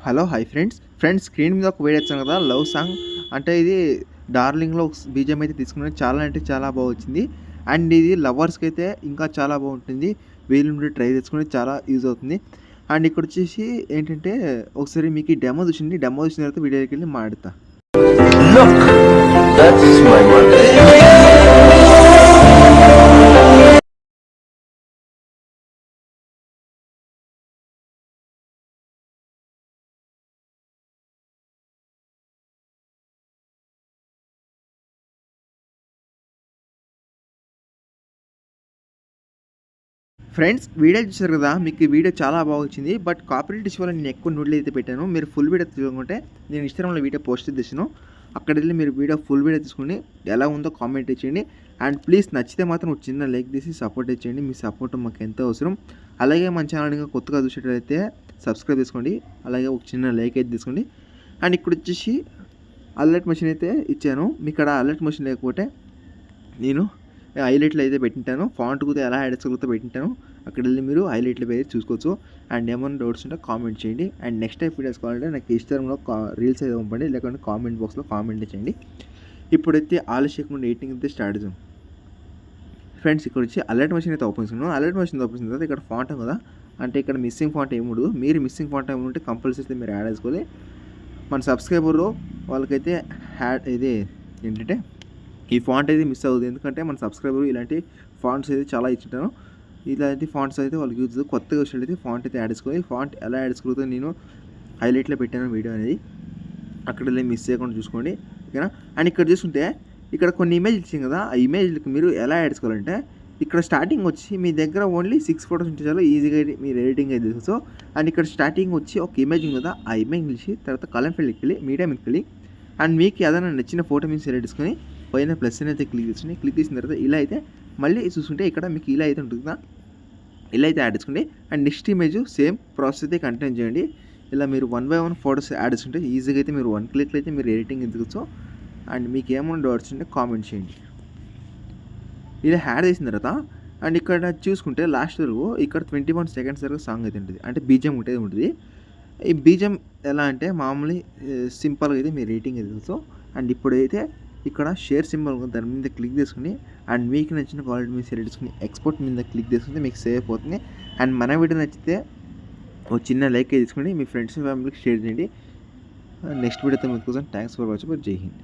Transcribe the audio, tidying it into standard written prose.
Hello hi friends screen మీద ఒక video వచ్చాను కదా లవ్ సాంగ్ అంటే ఇది డార్లింగ్లో ఒక బీజిఎం అయితే తీసుకున్నాను. చాలా అంటే చాలా బాగా వచ్చింది. అండ్ ఇది లవర్స్కి అయితే ఇంకా చాలా బాగుంటుంది. వీళ్ళ నుండి ట్రై చేసుకుని చాలా యూజ్ అవుతుంది. అండ్ ఇక్కడ వచ్చేసి ఏంటంటే ఒకసారి మీకు ఈ డెమో చూసింది. డెమో చూసిన తర్వాత వీడియోకి వెళ్ళి మాడతా. ఫ్రెండ్స్ వీడియో చూసారు కదా, మీకు ఈ వీడియో చాలా బాగా వచ్చింది. బట్ కాపీరైట్ ఇష్యూ వల్ల నేను ఎక్కువ నోట్లు అయితే పెట్టాను. మీరు ఫుల్ వీడియో తీసుకుంటే నేను ఇన్స్టాగ్రామ్లో వీడియో పోస్ట్ చేసాను. అక్కడ వెళ్ళి మీరు ఫుల్ వీడియో తీసుకుని ఎలా ఉందో కామెంట్ చేయండి. అండ్ ప్లీజ్ నచ్చితే మాత్రం ఒక చిన్న లైక్ తీసి సపోర్ట్ చేయండి. మీ సపోర్ట్ మాకు ఎంతో అవసరం. అలాగే మన ఛానల్ ఇంకా కొత్తగా చూసేటైతే సబ్స్క్రైబ్ చేసుకోండి. అలాగే ఒక చిన్న లైక్ అయితే తీసుకోండి. అండ్ ఇక్కడ వచ్చేసి అలర్ట్ మెషిన్ అయితే ఇచ్చాను. మీకు ఇక్కడ అలర్ట్ మెషిన్ లేకపోతే నేను హైలైట్లు అయితే పెట్టింటాను. ఫాంట్ కూడా ఎలా యాడ్ చేసుకోగలుగుతా పెట్టింటాను. అక్కడ వెళ్ళి మీరు హైలైట్లు అయితే చూసుకోవచ్చు. అండ్ ఏమైనా డౌట్స్ ఉంటే కామెంట్ చేయండి. అండ్ నెక్స్ట్ టైప్ వీడియోస్ కావాలంటే నాకు ఇన్స్టాగ్రామ్లో రీల్స్ అయితే పంపండి, లేకుంటే కామెంట్ బాక్స్లో కామెంట్ చేయండి. ఇప్పుడైతే ఆలస్యం ఎడిటింగ్ అయితే స్టార్ట్ చేద్దాం. ఫ్రెండ్స్ ఇక్కడ వచ్చి అలర్ట్ మెషిన్ అయితే ఓపెన్ చేస్తున్నాను. అలర్ట్ మెషిన్ ఓపెన్ చేసిన తర్వాత ఇక్కడ ఫాంట్ కదా, అంటే ఇక్కడ మిస్సింగ్ ఫాంట్ ఏముండదు. మీరు మిస్సింగ్ ఫాంట్ ఏముంటే కంపల్సరీ మీరు యాడ్ చేసుకోవాలి. మన సబ్స్క్రైబర్లో వాళ్ళకైతే ఇది ఏంటంటే ఈ ఫాంట్ అయితే మిస్ అవుతుంది. ఎందుకంటే మన సబ్స్క్రైబర్ ఇలాంటి ఫాంట్స్ అయితే చాలా ఇచ్చింటాను. ఇలాంటి ఫాంట్స్ అయితే వాళ్ళకి యూజ్ కొత్తగా వచ్చినట్టయితే ఫాంట్ అయితే యాడ్ చేసుకోవాలి. ఫాంట్ ఎలా యాడ్ చేసుకోవచ్చు నేను హైలైట్లో పెట్టాను వీడియో అనేది. అక్కడ మిస్ చేయకుండా చూసుకోండి, ఓకేనా. అండ్ ఇక్కడ చూసుకుంటే ఇక్కడ కొన్ని ఇమేజ్ ఇచ్చింది కదా, ఆ ఇమేజ్లకి మీరు ఎలా యాడ్ చేసుకోవాలంటే ఇక్కడ స్టార్టింగ్ వచ్చి మీ దగ్గర ఓన్లీ 6 ఫోటోస్ ఉంటే చాలు, ఈజీగా మీరు ఎడిటింగ్ అయితే తీసుకోవచ్చు. అండ్ ఇక్కడ స్టార్టింగ్ వచ్చి ఒక ఇమేజ్ ఉంది కదా, ఆ ఇమేజ్ నిలిచి తర్వాత కలర్ ఫీల్డ్కి వెళ్ళి మీడియా మీదకి వెళ్ళి అండ్ మీకు ఏదైనా నచ్చిన ఫోటో మీద సెలెక్ట్ చేసుకొని పైన ప్లస్ అయితే క్లిక్ చేసిన తర్వాత ఇలా అయితే మళ్ళీ చూసుకుంటే ఇక్కడ మీకు ఇలా అయితే ఉంటుంది కదా, ఇలా అయితే యాడ్ చేసుకోండి. And next image same process అయితే కంటిన్యూ చేయండి. ఇలా మీరు 1 బై 1 ఫోటోస్ యాడ్ చేసుకుంటే ఈజీగా అయితే మీరు 1 క్లిక్లో అయితే మీరు ఎడిటింగ్ ఎదుగుచ్చు. అండ్ మీకు ఏమైనా డౌట్స్ ఉంటే కామెంట్ చేయండి. ఇలా యాడ్ చేసిన తర్వాత అండ్ ఇక్కడ చూసుకుంటే లాస్ట్ వరకు ఇక్కడ 21 సెకండ్స్ వరకు సాంగ్ అయితే ఉంటుంది, అంటే బీజిఎం ఉంటుంది. ఈ బీజిఎం ఎలా అంటే మామూలు సింపుల్గా అయితే మీరు ఎడిటింగ్ ఎదుగుచ్చు. అండ్ ఇప్పుడైతే ఇక్కడ షేర్ సింబల్ దాని మీద క్లిక్ చేసుకుని అండ్ మీకు నచ్చిన క్వాలిటీ మీద సెలెక్ట్ చేసుకుని ఎక్స్పోర్ట్ మీద క్లిక్ చేసుకుంటే మీకు సేవ్ అయిపోతుంది. అండ్ మన వీడియో నచ్చితే ఒక చిన్న లైక్ తీసుకుని మీ ఫ్రెండ్స్ ఫ్యామిలీకి షేర్ చేయండి. నెక్స్ట్ వీడియోతో మీకు కోసం థ్యాంక్స్ ఫర్ వాచింగ్. జై హింద్.